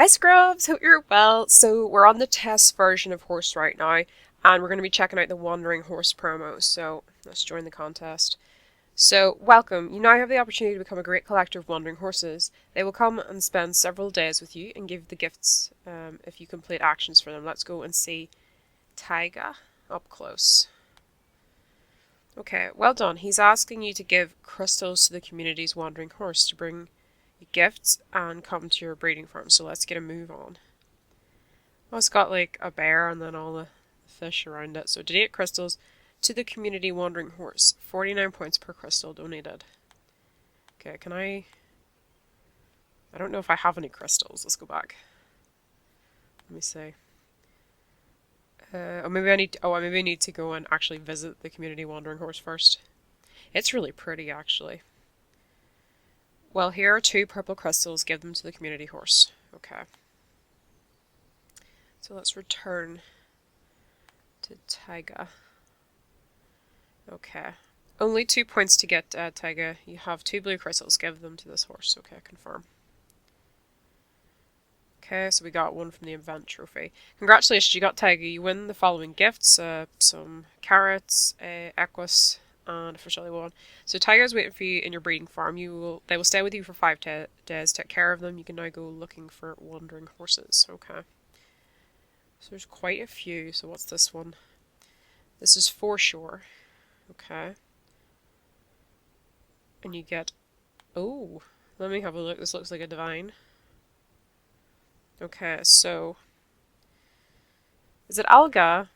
Hi Scrubs, hope you're well. So we're on the test version of Horse right now, and we're going to be checking out the Wandering Horse promo, so let's join the contest. So welcome, you now have the opportunity to become a great collector of wandering horses. They will come and spend several days with you and give the gifts if you complete actions for them. Let's go and see Tyga up close. Okay, well done. He's asking you to give crystals to the community's wandering horse to bring gifts and come to your breeding farm. So let's get a move on. Well, it's got like a bear and then all the fish around it. So donate crystals to the community wandering horse. 49 points per crystal donated. Okay, can I don't know if I have any crystals. Let's go back. Let me see. Maybe I need to go and actually visit the community wandering horse first. It's really pretty, actually. Well, here are 2 purple crystals. Give them to the community horse. Okay. So let's return to Tyga. Okay. Only 2 points to get Tyga. You have 2 blue crystals. Give them to this horse. Okay, confirm. Okay, so we got 1 from the event trophy. Congratulations, you got Tyga. You win the following gifts. Some carrots, equus, and a officially one. So Tyga's waiting for you in your breeding farm. They will stay with you for 5 days. Take care of them. You can now go looking for wandering horses. Okay. So there's quite a few. So what's this one? This is Foreshore. Okay. And you get... Oh, let me have a look. This looks like a divine. Okay, so... Is it Alga?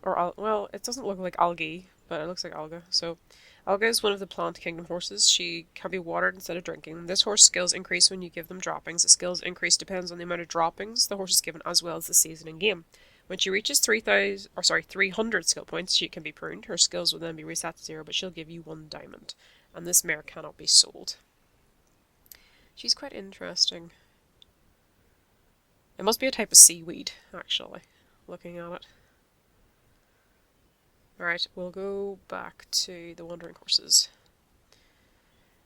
Well, it doesn't look like algae, but it looks like Alga. So, Alga is one of the plant kingdom horses. She can be watered instead of drinking. This horse skills increase when you give them droppings. The skills increase depends on the amount of droppings the horse is given as well as the season and game. When she reaches 300 skill points, she can be pruned. Her skills will then be reset to 0, but she'll give you 1 diamond. And this mare cannot be sold. She's quite interesting. It must be a type of seaweed, actually, looking at it. Alright, we'll go back to the wandering horses.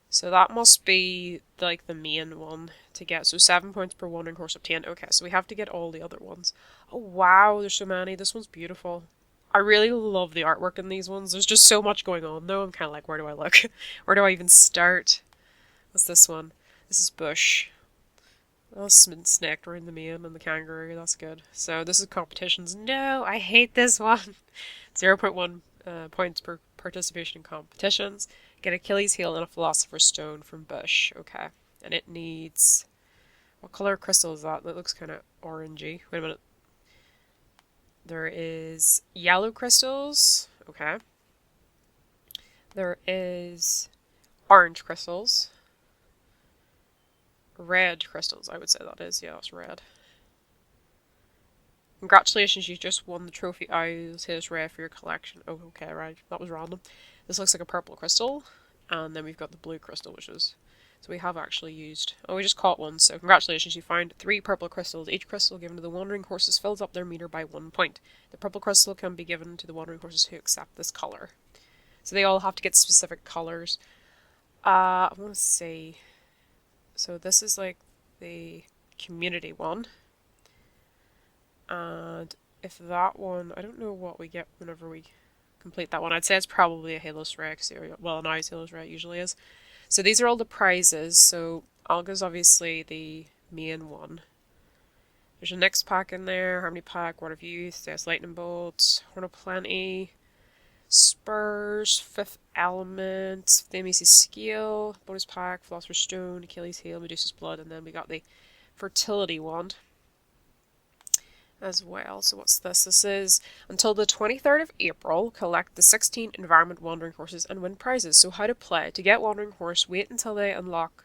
So that must be like the main one to get. So 7 points per wandering horse obtained. Okay, so we have to get all the other ones. Oh wow, there's so many. This one's beautiful. I really love the artwork in these ones. There's just so much going on though. I'm kind of like, where do I look? Where do I even start? What's this one? This is Bush. Oh, snake around the mane and the kangaroo. That's good. So this is competitions. No, I hate this one. 0.1 points per participation in competitions. Get Achilles heel and a philosopher's stone from Bush. Okay. And it needs... What color crystal is that? That looks kind of orangey. Wait a minute. There is yellow crystals. Okay. There is orange crystals. Red crystals, I would say that is. Yeah, it's red. Congratulations, you just won the trophy Owls His Rare for your collection. Oh, okay, right. That was random. This looks like a purple crystal. And then we've got the blue crystal, which is... So we have actually used... Oh, we just caught one, so congratulations, you found 3 purple crystals. Each crystal given to the wandering horses fills up their meter by 1 point. The purple crystal can be given to the wandering horses who accept this color. So they all have to get specific colors. I want to see... So this is like the community one. And if that one, I don't know what we get whenever we complete that one. I'd say it's probably a Halos Rare, well, an Eyes Halos Rare usually is. So these are all the prizes. So Alga's obviously the main one. There's a next pack in there, Harmony Pack, Word of Youth, there's Lightning Bolts, Horn of Plenty, Spurs, Fifth Element, the Amazing Skill, Bonus Pack, Philosopher's Stone, Achilles Heel, Medusa's Blood, and then we got the Fertility Wand as well. So what's this? This is until the 23rd of April, collect the 16 environment wandering horses and win prizes. So how to play. To get wandering horse, wait until they unlock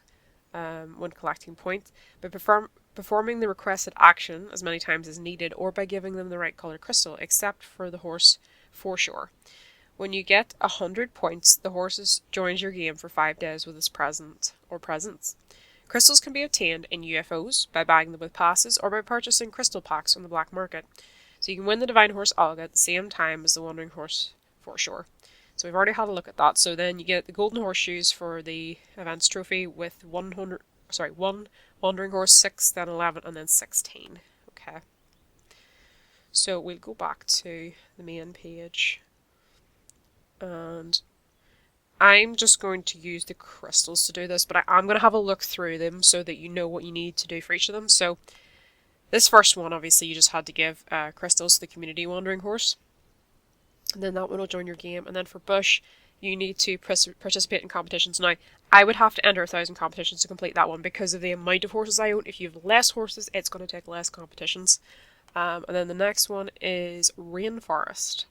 when collecting points by performing the requested action as many times as needed or by giving them the right color crystal, except for the horse Foreshore. When you get 100 points, the horse joins your game for 5 days with his present or presents. Crystals can be obtained in UFOs by buying them with passes or by purchasing crystal packs on the black market. So you can win the Divine Horse Alga at the same time as the Wandering Horse Foreshore. So we've already had a look at that. So then you get the golden horseshoes for the events trophy with sorry, 1 Wandering Horse, 6, then 11, and then 16. Okay. So we'll go back to the main page, and I'm just going to use the crystals to do this, but I'm going to have a look through them so that you know what you need to do for each of them. So this first one, obviously, you just had to give crystals to the community Wandering Horse, and then that one will join your game. And then for Bush, you need to participate in competitions. Now, I would have to enter 1,000 competitions to complete that one because of the amount of horses I own. If you have less horses, it's going to take less competitions. And then the next one is Rainforest.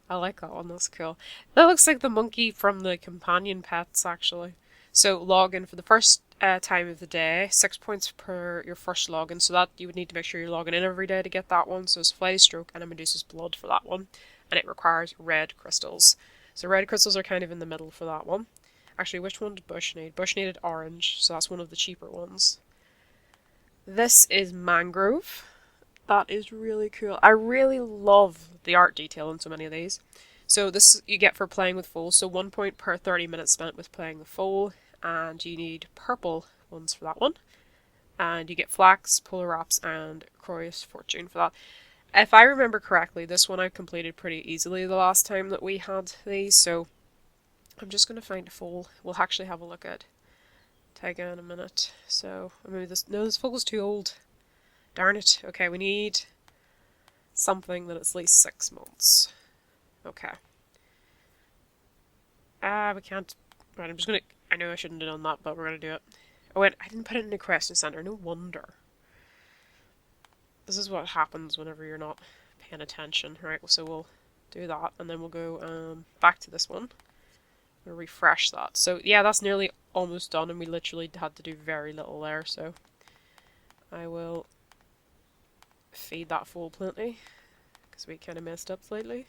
I like that one, that's cool. That looks like the monkey from the companion pets, actually. So log in for the first time of the day, 6 points per your first login. So that you would need to make sure you're logging in every day to get that one. So it's Flighty Stroke and a Medusa's Blood for that one. And it requires red crystals. So red crystals are kind of in the middle for that one. Actually, which one did Bush need? Bush needed orange, so that's one of the cheaper ones. This is Mangrove. That is really cool. I really love the art detail in so many of these. So this you get for playing with foals. So 1 point per 30 minutes spent with playing the foal. And you need purple ones for that one. And you get Flax, Polar Wraps, and Croy's Fortune for that. If I remember correctly, this one I completed pretty easily the last time that we had these. So I'm just going to find a foal. We'll actually have a look at Tyga in a minute. So maybe this foal's too old. Darn it. Okay, we need something that is at least 6 months. Okay. We can't. Right, I'm just gonna. I know I shouldn't have done that, but we're gonna do it. Oh wait, I didn't put it in the question center. No wonder. This is what happens whenever you're not paying attention. Right, so we'll do that, and then we'll go back to this one. We'll refresh that. So yeah, that's nearly almost done, and we literally had to do very little there. So I will feed that foal plenty because we kind of messed up slightly.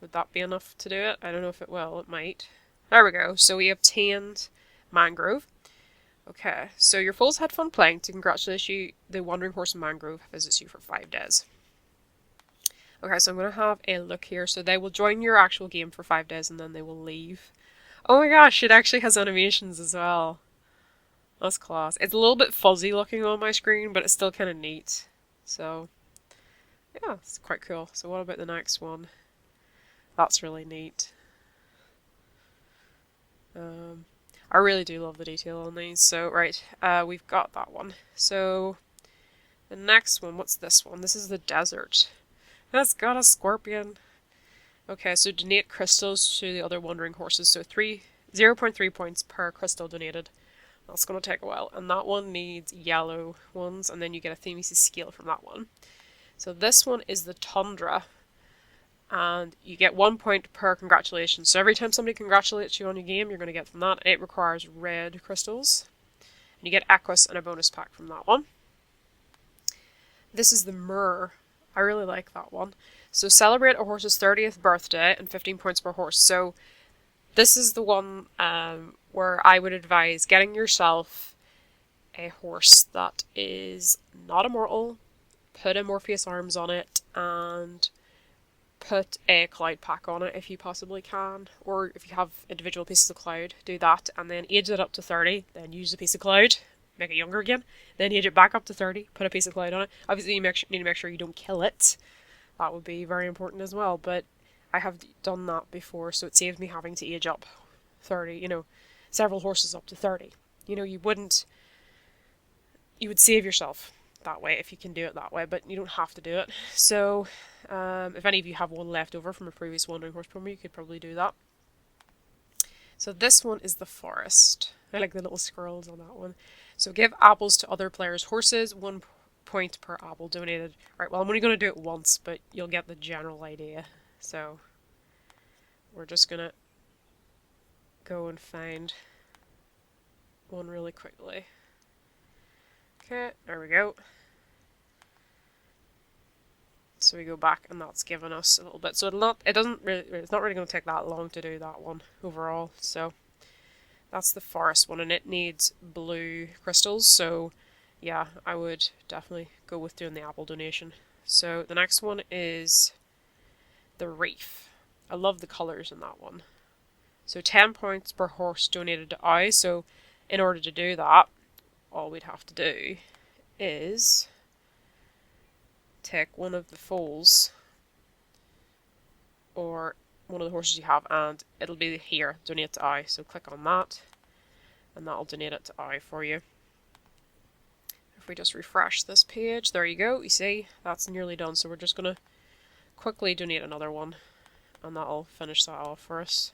Would that be enough to do it? I don't know if it will. It might. There we go. So we obtained Mangrove. Okay, so your foals had fun playing. To congratulate you, the Wandering Horse Mangrove visits you for 5 days. Okay, so I'm going to have a look here. So they will join your actual game for 5 days and then they will leave. Oh my gosh, it actually has animations as well. That's class. It's a little bit fuzzy looking on my screen, but it's still kind of neat. So, yeah, it's quite cool. So what about the next one? That's really neat. I really do love the detail on these. So, right, we've got that one. So, the next one, what's this one? This is the desert. That's got a scorpion. Okay, so donate crystals to the other wandering horses. So 0.3 points per crystal donated. That's going to take a while. And that one needs yellow ones, and then you get a Themis scale from that one. So this one is the Tundra. And you get 1 point per congratulation. So every time somebody congratulates you on your game, you're going to get from that. It requires red crystals. And you get Equus and a bonus pack from that one. This is the Mare. I really like that one. So celebrate a horse's 30th birthday and 15 points per horse. So this is the one where I would advise getting yourself a horse that is not immortal, put a Morpheus arms on it, and put a cloud pack on it if you possibly can, or if you have individual pieces of cloud, do that, and then age it up to 30, then use a piece of cloud, make it younger again, then age it back up to 30, put a piece of cloud on it. Obviously you need to make sure you don't kill it. That would be very important as well, but I have done that before, so it saves me having to age up 30, several horses up to 30. You would save yourself that way if you can do it that way, but you don't have to do it. So if any of you have one left over from a previous Wandering Horse promo, you could probably do that. So this one is the Forest. I like the little squirrels on that one. So give apples to other players' horses, 1 point per apple donated. Right, well I'm only going to do it once, but you'll get the general idea. So we're just going to go and find one really quickly. Okay, there we go. So we go back, and that's given us a little bit. So it's not really going to take that long to do that one overall. So that's the Forest one, and it needs blue crystals. So yeah, I would definitely go with doing the apple donation. So the next one is the Reef. I love the colors in that one. So 10 points per horse donated to I. So In order to do that, all we'd have to do is take one of the foals or one of the horses you have, and it'll be here, donate to I. So click on that, and that'll donate it to I for you. If we just refresh this page, there you go. You see, that's nearly done. So we're just going to quickly donate another one, and that'll finish that off for us.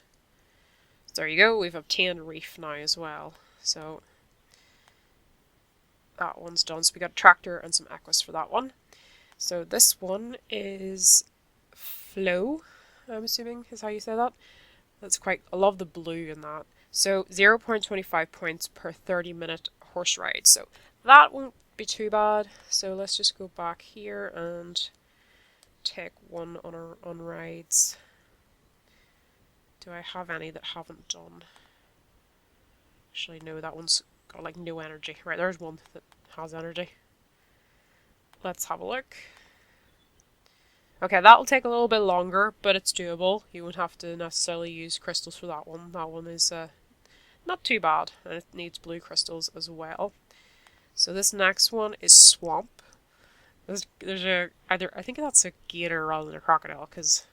So there you go. We've obtained reef now as well. So that one's done. So we got a tractor and some equus for that one. So this one is Flow, I'm assuming is how you say that. That's quite, I love the blue in that. So 0.25 points per 30-minute horse ride. So that won't be too bad. So let's just go back here and take one on rides. Do I have any that haven't done? Actually, no, that one's got like no energy. Right, there's one that has energy. Let's have a look. Okay, that'll take a little bit longer, but it's doable. You won't have to necessarily use crystals for that one. That one is not too bad, and it needs blue crystals as well. So this next one is Swamp. There's I think that's a gator rather than a crocodile, because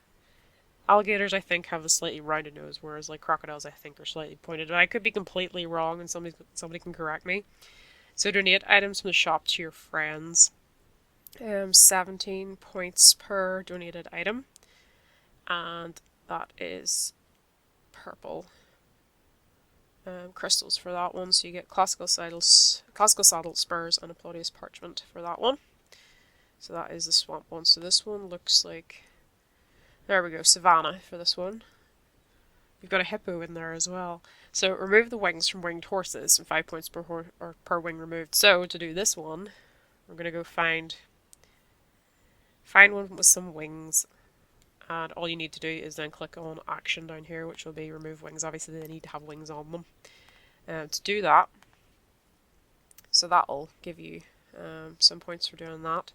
alligators I think have a slightly rounded nose, whereas like crocodiles I think are slightly pointed. But I could be completely wrong, and somebody can correct me. So donate items from the shop to your friends. 17 points per donated item, and that is purple crystals for that one. So you get classical saddle spurs and a Plaudius parchment for that one. So that is the swamp one. So this one looks like, there we go, savannah for this one. We've got a hippo in there as well. So remove the wings from winged horses, and 5 points per wing removed. So to do this one, we're gonna go find one with some wings, and all you need to do is then click on action down here, which will be remove wings. Obviously they need to have wings on them to do that, so that'll give you some points for doing that.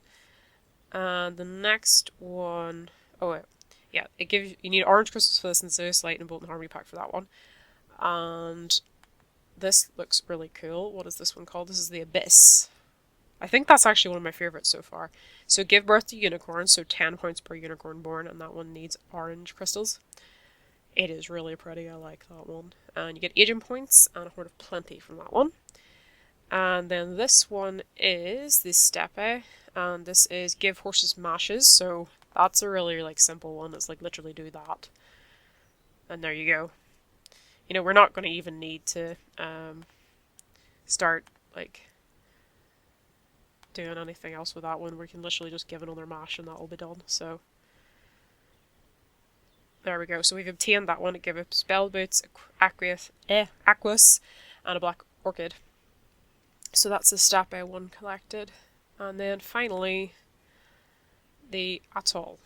And the next one, oh wait, yeah, it gives you need orange crystals for this and Zeus Light and Bolt and Harmony pack for that one. And this looks really cool. What is this one called? This is the Abyss. I think that's actually one of my favorites so far. So give birth to unicorns, so 10 points per unicorn born, and that one needs orange crystals. It is really pretty, I like that one. And you get agent points and a Horde of Plenty from that one. And then this one is the Steppe, and this is give horses mashes, so that's a really like simple one. It's like literally do that. And there you go. You know, we're not going to even need to start like doing anything else with that one. We can literally just give another mash and that'll be done. So there we go. So we've obtained that one. It gave us spell boots, aquas, and a black orchid. So that's the Steppe one collected. And then finally the Atoll.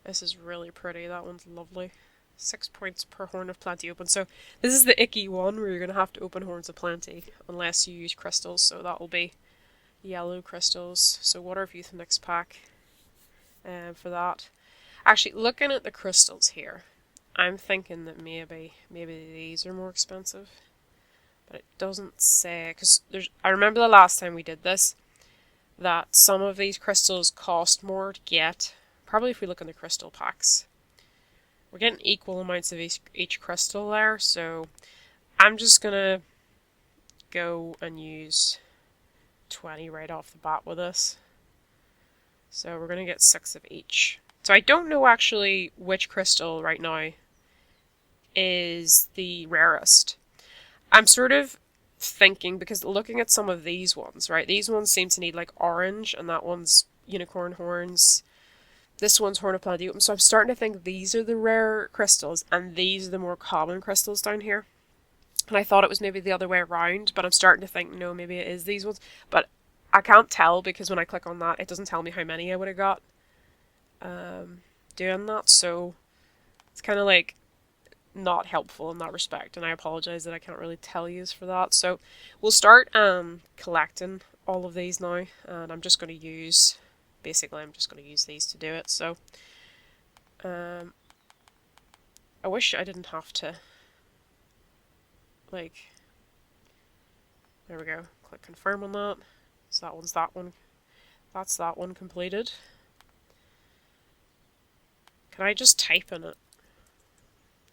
This is really pretty. That one's lovely. 6 points per Horn of Plenty open. So this is the icky one where you're going to have to open Horns of Plenty unless you use crystals. So that will be yellow crystals. So Water of Youth mix pack for that. Actually, looking at the crystals here, I'm thinking that maybe these are more expensive, but it doesn't say, because I remember the last time we did this that some of these crystals cost more to get. Probably if we look in the crystal packs, we're getting equal amounts of each crystal there. So I'm just gonna go and use 20 right off the bat with this. So we're going to get 6 of each. So I don't know actually which crystal right now is the rarest. I'm sort of thinking, because looking at some of these ones, right? These ones seem to need like orange, and that one's unicorn horns. This one's Horn of Plenty. So I'm starting to think these are the rare crystals, and these are the more common crystals down here. And I thought it was maybe the other way around, but I'm starting to think, no, maybe it is these ones. But I can't tell, because when I click on that, it doesn't tell me how many I would have got doing that. So it's kind of like not helpful in that respect, and I apologize that I can't really tell you for that. So we'll start collecting all of these now, and I'm just going to use, basically I'm just going to use these to do it. So I wish I didn't have to like There we go. Click confirm on that. So that one's that one. That's that one completed. Can I just type in it?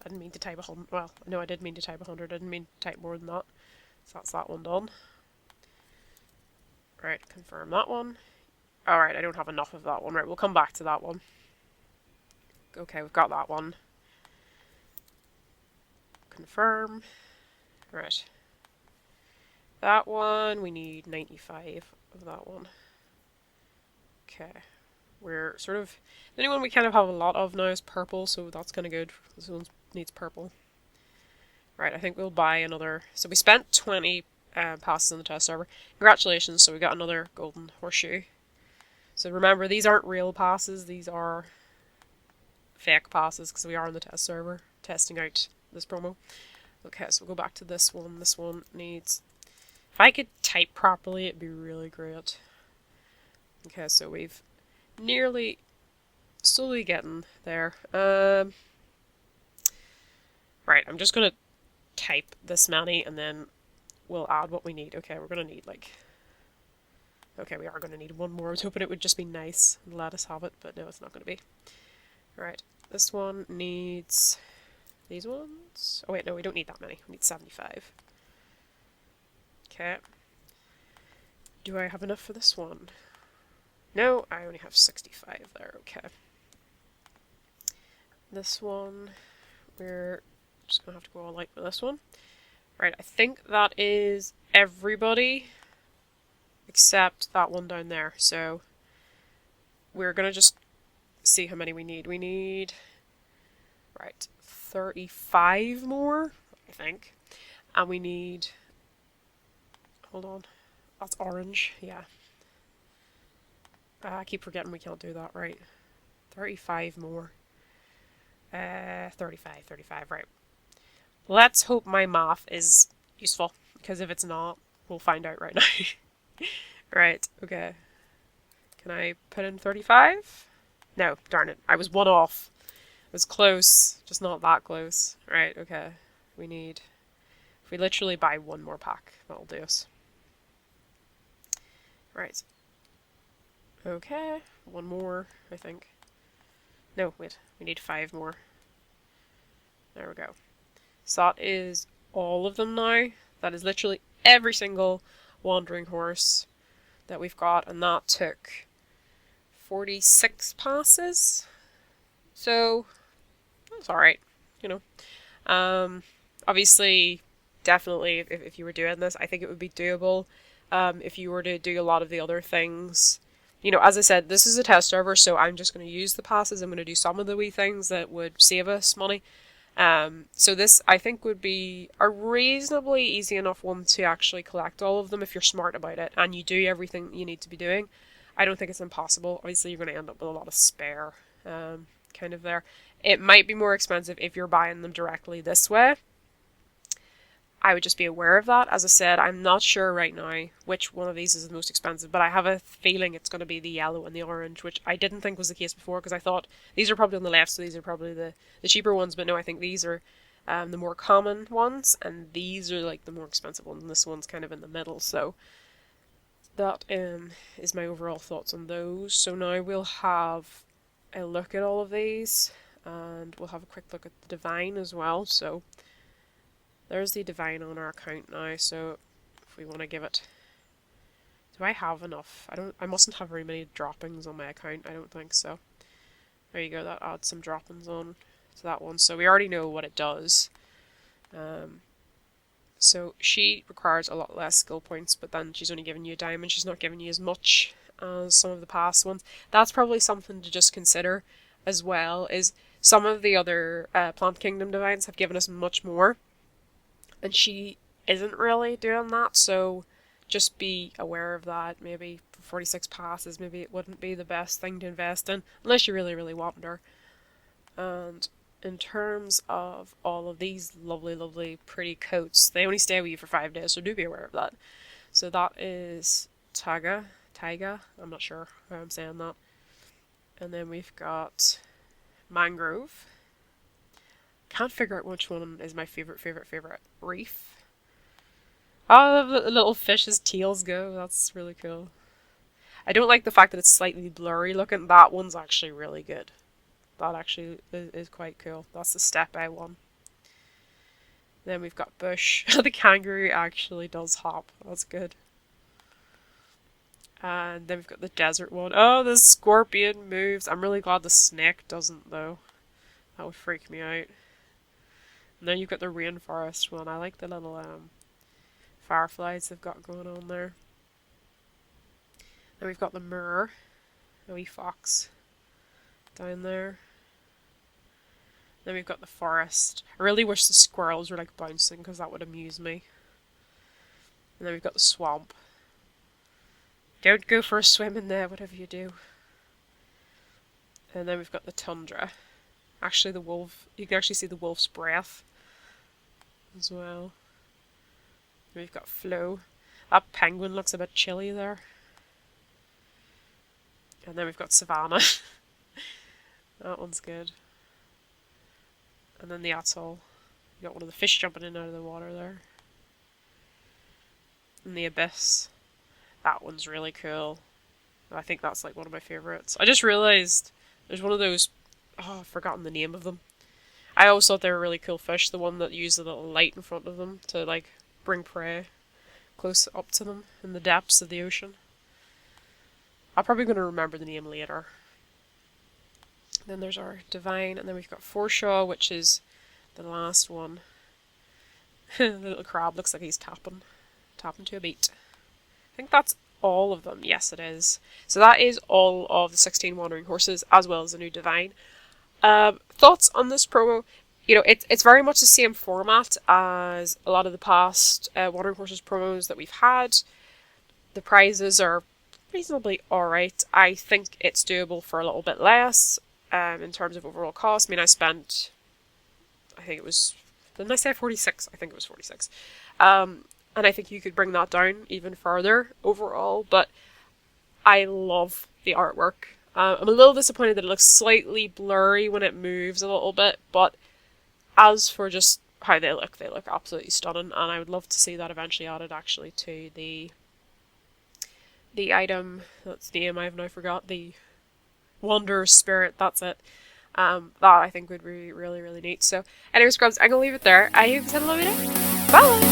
I didn't mean to type 100. Well, no, I did mean to type 100. I didn't mean to type more than that. So that's that one done. Right, confirm that one. Alright, I don't have enough of that one. Right, we'll come back to that one. Okay, we've got that one. Confirm. Right. That one, we need 95 of that one. Okay. We're sort of... The only one we kind of have a lot of now is purple, so that's kind of good. This one needs purple. Right, I think we'll buy another... So we spent 20 passes in the test server. Congratulations, so we got another golden horseshoe. So remember, these aren't real passes, these are fake passes, because we are on the test server, testing out this promo. Okay, so we'll go back to this one. This one needs... If I could type properly, it'd be really great. Okay, so we've nearly... slowly getting there. Right, I'm just gonna type this many, and then we'll add what we need. Okay, we're gonna need, like... Okay, we are gonna need one more. I was hoping it would just be nice and let us have it, but no, it's not gonna be. Right, this one needs... these ones? Oh wait, no, we don't need that many. We need 75. Okay. Do I have enough for this one? No, I only have 65 there. Okay. This one, we're just gonna have to go all light with this one. Right, I think that is everybody except that one down there. So we're gonna just see how many we need. We need, right, 35 more, I think. And we need, hold on, that's orange, yeah. I keep forgetting we can't do that, right. 35 more. 35, right. Let's hope my math is useful, because if it's not, we'll find out right now. Right, okay. Can I put in 35? No, darn it. I was one off. It was close, just not that close. Right, okay. We need... If we literally buy one more pack, that'll do us. Right. Okay, one more, I think. No, wait, we need 5 more. There we go. So that is all of them now. That is literally every single Wandering Horse that we've got, and that took 46 passes. So, that's alright, you know. Obviously, definitely, if you were doing this, I think it would be doable. If you were to do a lot of the other things. You know, as I said, this is a test server, so I'm just going to use the passes. I'm going to do some of the wee things that would save us money. So this, I think, would be a reasonably easy enough one to actually collect all of them if you're smart about it, and you do everything you need to be doing. I don't think it's impossible. Obviously, you're going to end up with a lot of spare, kind of there. It might be more expensive if you're buying them directly this way. I would just be aware of that. As I said, I'm not sure right now which one of these is the most expensive, but I have a feeling it's going to be the yellow and the orange, which I didn't think was the case before, because I thought these are probably on the left, so these are probably the cheaper ones, but no, I think these are the more common ones, and these are like the more expensive ones, and this one's kind of in the middle, so that is my overall thoughts on those. So now we'll have a look at all of these, and we'll have a quick look at the Divine as well, so... There's the Divine on our account now, so if we want to give it... Do I have enough? I mustn't have very many droppings on my account, I don't think so. There you go, that adds some droppings on to that one. So we already know what it does. So she requires a lot less skill points, but then she's only giving you a diamond. She's not giving you as much as some of the past ones. That's probably something to just consider as well, is some of the other Plant Kingdom Divines have given us much more. And she isn't really doing that, so just be aware of that. Maybe for 46 passes, maybe it wouldn't be the best thing to invest in, unless you really, really want her. And in terms of all of these lovely, lovely, pretty coats, they only stay with you for 5 days, so do be aware of that. So that is Taiga, I'm not sure how I'm saying that. And then we've got Mangrove. Can't figure out which one is my favorite reef. Oh, the little fish's tails go. That's really cool. I don't like the fact that it's slightly blurry looking. That one's actually really good. That actually is quite cool. That's the step A one. Then we've got bush. The kangaroo actually does hop. That's good. And then we've got the desert one. Oh, the scorpion moves. I'm really glad the snake doesn't, though. That would freak me out. And then you've got the rainforest one. I like the little fireflies they've got going on there. Then we've got the mare, a wee fox down there. Then we've got the forest. I really wish the squirrels were like bouncing because that would amuse me. And then we've got the swamp. Don't go for a swim in there, whatever you do. And then we've got the tundra. Actually, the wolf. You can actually see the wolf's breath as well. And we've got flow. That penguin looks a bit chilly there. And then we've got savannah. That one's good. And then the atoll. You got one of the fish jumping in out of the water there. And the abyss. That one's really cool. I think that's like one of my favourites. I just realised there's one of those... Oh, I've forgotten the name of them. I always thought they were really cool fish. The one that used the little light in front of them to like bring prey close up to them in the depths of the ocean. I'm probably going to remember the name later. Then there's our divine, and then we've got Foreshore, which is the last one. The little crab looks like he's tapping to a beat. I think that's all of them. Yes, it is. So that is all of the 16 wandering horses, as well as the new divine. Thoughts on this promo? You know, it's very much the same format as a lot of the past wandering horses promos that we've had. The prizes are reasonably alright. I think it's doable for a little bit less in terms of overall cost. I mean, I spent, I think it was, didn't I say 46? I think it was 46. And I think you could bring that down even further overall, but I love the artwork. I'm a little disappointed that it looks slightly blurry when it moves a little bit, but as for just how they look absolutely stunning, and I would love to see that eventually added actually to the item, that's the name I've now forgot, the Wanderer's Spirit, that's it. That I think would be really, really neat. So, anyway, scrubs, I'm going to leave it there. I hope you had a lovely day. Bye!